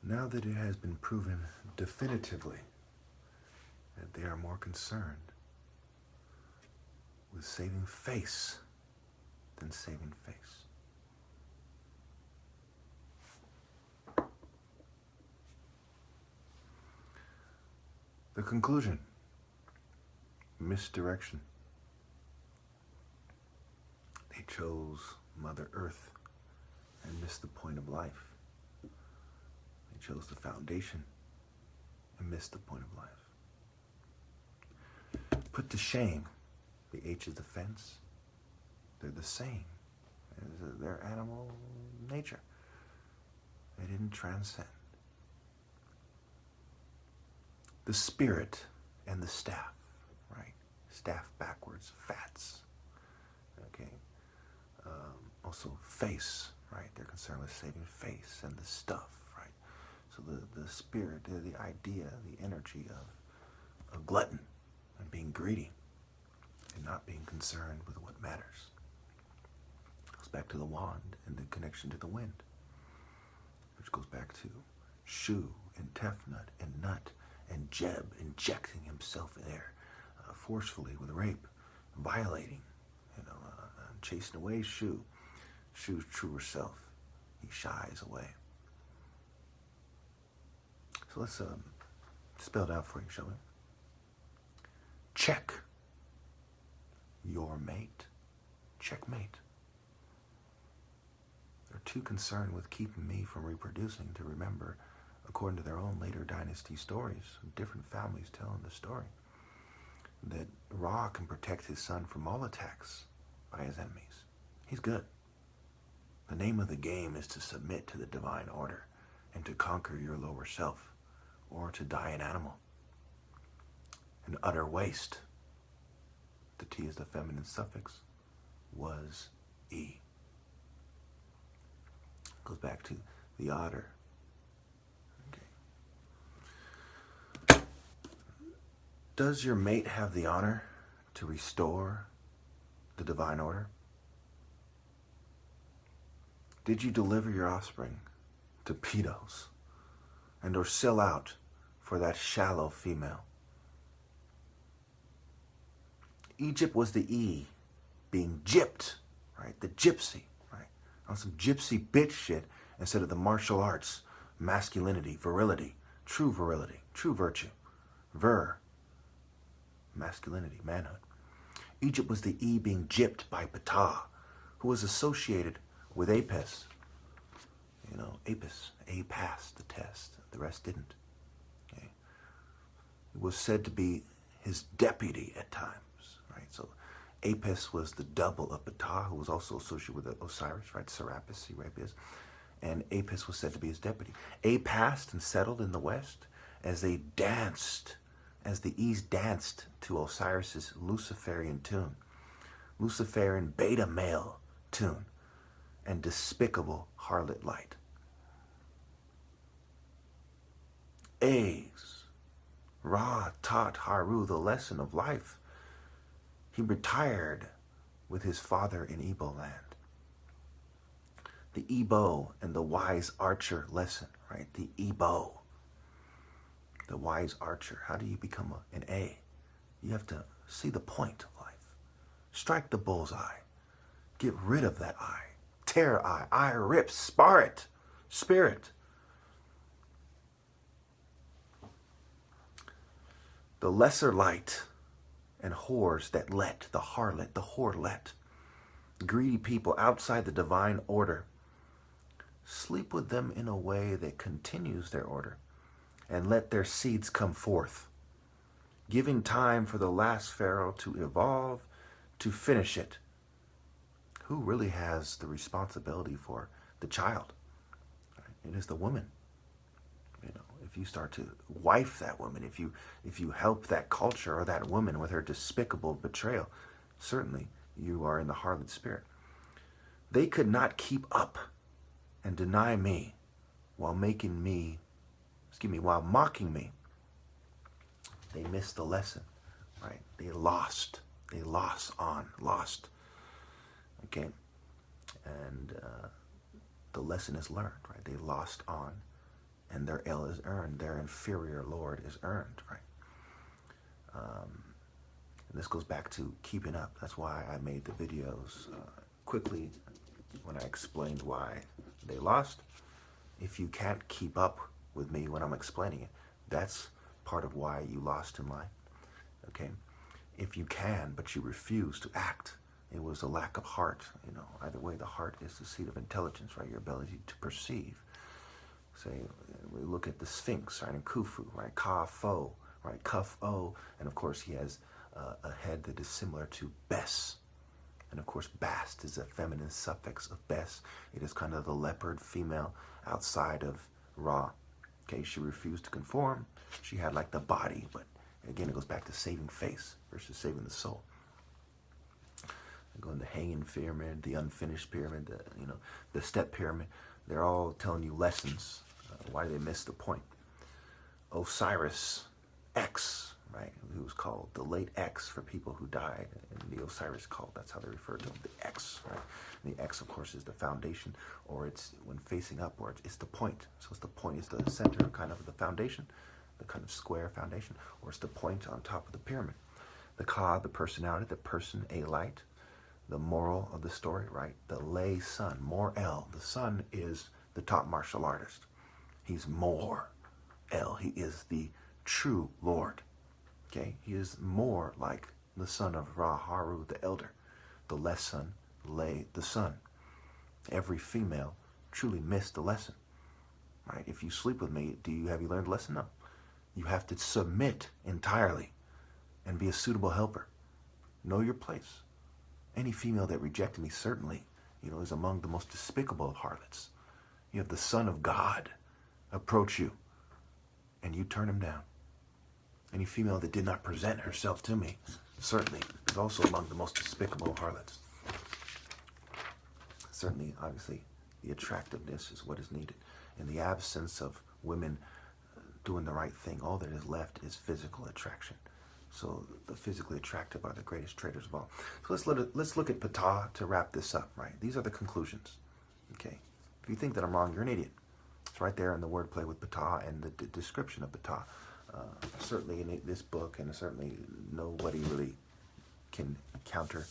Now that it has been proven definitively that they are more concerned with saving face than saving face. The conclusion: misdirection. They chose Mother Earth and missed the point of life. They chose the foundation and missed the point of life. Put to shame, the H is the fence. They're the same as their animal nature. They didn't transcend. The spirit and the staff, right? Staff backwards, fats. Okay. Also face, right? They're concerned with saving face and the stuff, right? So the spirit, the idea, the energy of a glutton and being greedy and not being concerned with what matters. Goes back to the wand and the connection to the wind, which goes back to Shu and Tefnut and Nut and Jeb injecting himself in there forcefully with rape, violating, chasing away Shu. Shu's truer self. He shies away. So let's spell it out for you, shall we? Check your mate. Checkmate. They're too concerned with keeping me from reproducing to remember, according to their own later dynasty stories, different families telling the story, that Ra can protect his son from all attacks by his enemies. He's good. The name of the game is to submit to the divine order and to conquer your lower self, or to die an animal. An utter waste. The T is the feminine suffix. Was E. Goes back to the otter. Okay. Does your mate have the honor to restore the divine order? Did you deliver your offspring to pedos and or sell out for that shallow female? Egypt was the E being gypped, right? The gypsy, right? On some gypsy bitch shit instead of the martial arts, masculinity, virility, true virtue, masculinity, manhood. Egypt was the E being gypped by Ptah, who was associated with Apis. Apis. A passed the test. The rest didn't. Okay? It was said to be his deputy at times, right? So Apis was the double of Ptah, who was also associated with Osiris, right? Serapis, and Apis was said to be his deputy. A passed and settled in the west as they danced, as the E's danced to Osiris's Luciferian tune, Luciferian beta male tune, and despicable harlot light. A's. Ra taught Haru the lesson of life. He retired with his father in Igbo land. The Igbo and the wise archer lesson, right? The Igbo. The wise archer. How do you become an A? You have to see the point of life. Strike the bullseye. Get rid of that eye. Tear eye rips, spar it, spirit. The lesser light and whores that let, the harlot, the whorelet, greedy people outside the divine order, sleep with them in a way that continues their order and let their seeds come forth, giving time for the last pharaoh to evolve, to finish it. Who really has the responsibility for the child? It is the woman. If you start to wife that woman, if you help that culture or that woman with her despicable betrayal, certainly you are in the harlot spirit. They could not keep up and deny me while mocking me. They missed the lesson, right? They lost. Okay, and the lesson is learned, right? They lost on and their El is earned. Their inferior lord is earned, right? And this goes back to keeping up. That's why I made the videos quickly when I explained why they lost. If you can't keep up with me when I'm explaining it, that's part of why you lost in life, okay? If you can, but you refuse to act, it was a lack of heart. You know, either way, the heart is the seat of intelligence, right? Your ability to perceive. Say, we look at the Sphinx, right, in Khufu, right? Ka-fo, right? Kuf-o, and of course he has a head that is similar to Bes. And of course, Bast is a feminine suffix of Bes. It is kind of the leopard female outside of Ra. Okay, she refused to conform. She had like the body, but again, it goes back to saving face versus saving the soul. Going the hanging pyramid, the unfinished pyramid, the step pyramid. They're all telling you lessons, why they missed the point. Osiris X, right, who was called the late X for people who died in the Osiris cult. That's how they refer to him, the X, right? And the X, of course, is the foundation, or it's when facing upwards, it's the point. So it's the point is the center, kind of the foundation, the kind of square foundation, or it's the point on top of the pyramid. The Ka, the personality, the person, a light. The moral of the story, right? The lay sun, Mor-El. The sun is the top martial artist. He's Mor-El. He is the true Lord. Okay? He is more like the son of Ra-Haru, the elder. The less sun, lay the sun. Every female truly missed the lesson. Right? If you sleep with me, have you learned the lesson? No. You have to submit entirely and be a suitable helper. Know your place. Any female that rejected me certainly, is among the most despicable of harlots. You have the Son of God approach you, and you turn him down. Any female that did not present herself to me certainly is also among the most despicable of harlots. Certainly, obviously, the attractiveness is what is needed. In the absence of women doing the right thing, all that is left is physical attraction. So the physically attractive are the greatest traitors of all. So let's look at Ptah to wrap this up, right? These are the conclusions, okay? If you think that I'm wrong, you're an idiot. It's right there in the wordplay with Ptah and the description of Ptah. Certainly in this book, and certainly nobody really can counter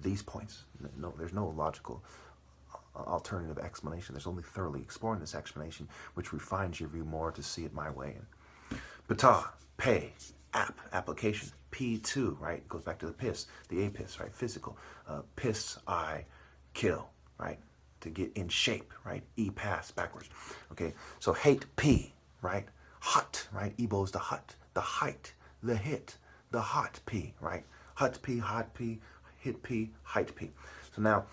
these points. No, there's no logical alternative explanation. There's only thoroughly exploring this explanation, which refines your view more to see it my way. And Ptah, pay. Application, P2, right? Goes back to the piss, the apis, right? Physical. Piss, I, kill, right? To get in shape, right? E, pass, backwards. Okay, so hate, P, right? Hot, right? Ebo is the hut, the height, the hit, the hot, P, right? Hut, P, hot, P, hit, P, height, P. So now,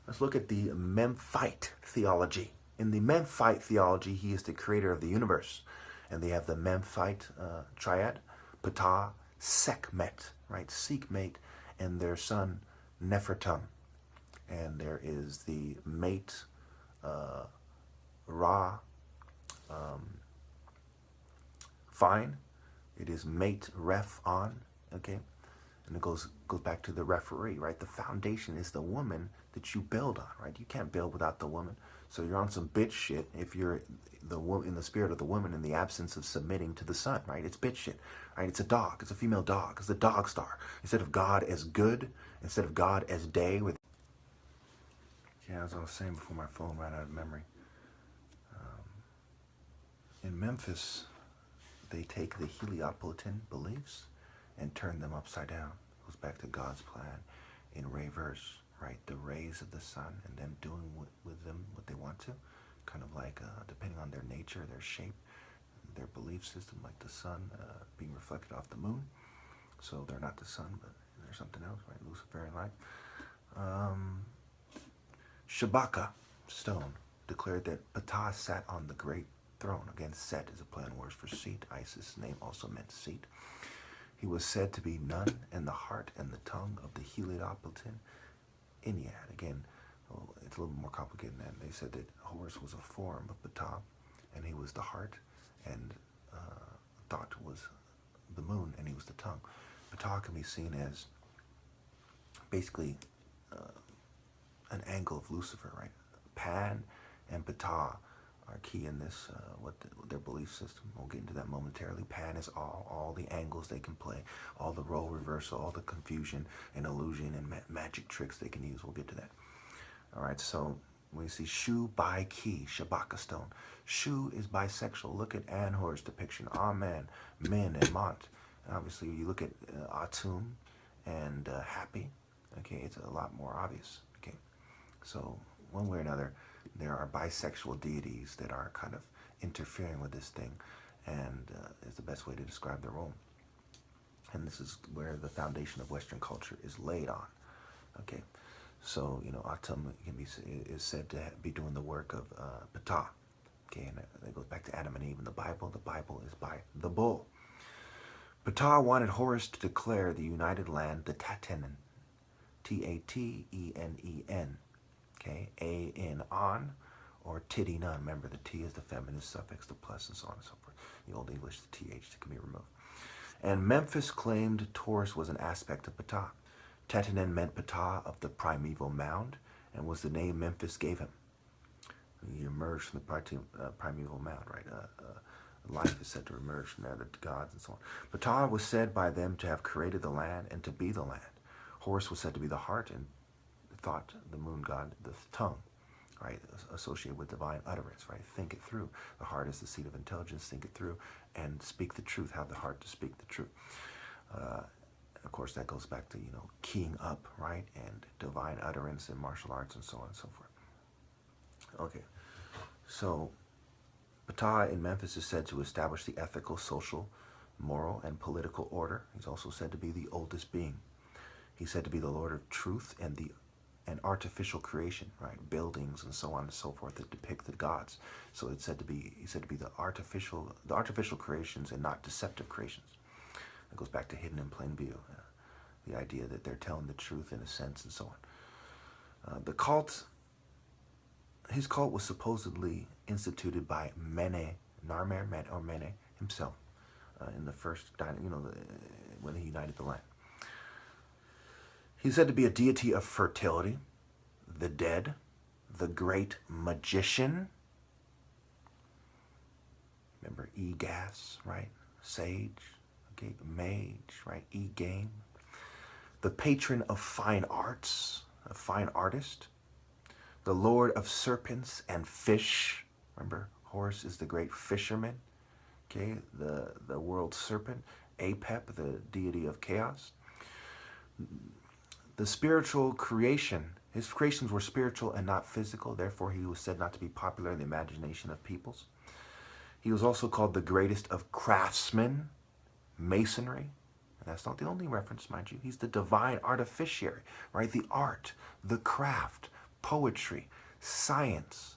let's look at the Memphite theology. In the Memphite theology, he is the creator of the universe. And they have the Memphite triad. Ptah, Sekhmet, right? Sekhmet, and their son Nefertum. And there is the mate Ra. Fine. It is mate Ref on, okay? And it goes back to the referee, right? The foundation is the woman that you build on, right? You can't build without the woman. So you're on some bitch shit if you're in the spirit of the woman in the absence of submitting to the sun, right? It's bitch shit, right? It's a dog. It's a female dog. It's the dog star. Instead of God as good, instead of God as day with... Yeah, as I was saying before my phone ran out of memory. In Memphis, they take the Heliopolitan beliefs and turn them upside down. It goes back to God's plan in reverse, right? The rays of the sun and them doing with them what they want to. Kind of like, depending on their nature, their shape, their belief system, like the sun being reflected off the moon. So they're not the sun, but they're something else, right? Luciferian light. Shabaka, stone, declared that Ptah sat on the great throne. Again, Set is a play on words for seat. Isis' name also meant seat. He was said to be none in the heart and the tongue of the Heliopolitan Ennead. Again, it's a little more complicated than that. They said that Horus was a form of Ptah, and he was the heart, and Thought was the moon, and he was the tongue. Ptah can be seen as basically an angle of Lucifer, right? Pan and Ptah are key in this, their belief system. We'll get into that momentarily. Pan is all the angles they can play, all the role reversal, all the confusion and illusion and magic tricks they can use. We'll get to that. All right, so we see Shu by Ki, Shabaka stone. Shu is bisexual. Look at Anhor's depiction. Amen, Min, and Mont. And obviously, you look at Atum and Happy. Okay, it's a lot more obvious. Okay, so one way or another, there are bisexual deities that are kind of interfering with this thing, and is the best way to describe their role. And this is where the foundation of Western culture is laid on. Okay, so Atum is said to be doing the work of Ptah. Okay, and that goes back to Adam and Eve in the Bible. The Bible is by the bull. Ptah wanted Horus to declare the united land the Tatenen, Tatenen. Okay, A-N on, or Tiddy-nun. Remember, the T is the feminine suffix, the plus, and so on and so forth. The Old English, the TH can be removed. And Memphis claimed Taurus was an aspect of Ptah. Tatenen meant Ptah of the primeval mound, and was the name Memphis gave him. He emerged from the primeval mound, right? Life is said to emerge from there, the gods and so on. Ptah was said by them to have created the land and to be the land. Horus was said to be the heart, and thought, the moon god, the tongue, right, associated with divine utterance, right? Think it through. The heart is the seat of intelligence. Think it through and speak the truth. Have the heart to speak the truth. Of course, that goes back to, keying up, right, and divine utterance in martial arts and so on and so forth. Okay, so Ptah in Memphis is said to establish the ethical, social, moral, and political order. He's also said to be the oldest being. He's said to be the Lord of truth and artificial creation, right? Buildings and so on and so forth that depict the gods. So he's said to be the artificial creations and not deceptive creations. It goes back to hidden in plain view, the idea that they're telling the truth in a sense and so on. His cult was supposedly instituted by Mene, Mene himself, in the first, when he united the land. He's said to be a deity of fertility, the dead, the great magician. Remember E-gas, right? Sage, okay, mage, right? E-game. The patron of fine arts, a fine artist. The lord of serpents and fish. Remember, Horus is the great fisherman. Okay, the world serpent. Apep, the deity of chaos. The spiritual creation, his creations were spiritual and not physical, therefore he was said not to be popular in the imagination of peoples. He was also called the greatest of craftsmen, masonry, and that's not the only reference, mind you. He's the divine artificiary, right? The art, the craft, poetry, science,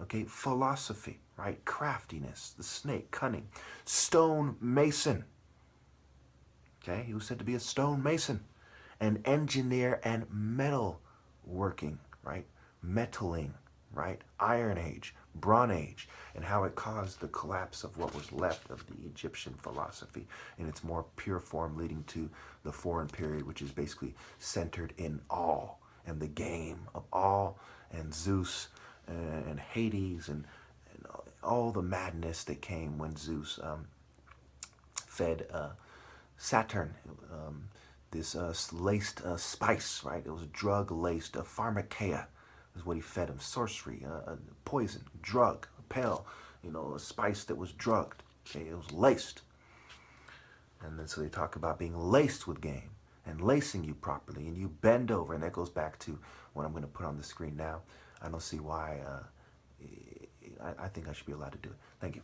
okay, philosophy, right? Craftiness, the snake, cunning, stone mason, okay? He was said to be a stone mason. An engineer and metal working, right? Metaling, right? Iron Age, Bronze Age, and how it caused the collapse of what was left of the Egyptian philosophy in its more pure form, leading to the foreign period, which is basically centered in awe and the game of awe and Zeus and Hades and all the madness that came when Zeus fed Saturn this laced spice, right? It was drug-laced, pharmakeia is what he fed him. Sorcery, poison, drug, a pill, a spice that was drugged. Okay, it was laced. And then so they talk about being laced with game and lacing you properly, and you bend over, and that goes back to what I'm going to put on the screen now. I don't see why. I think I should be allowed to do it. Thank you.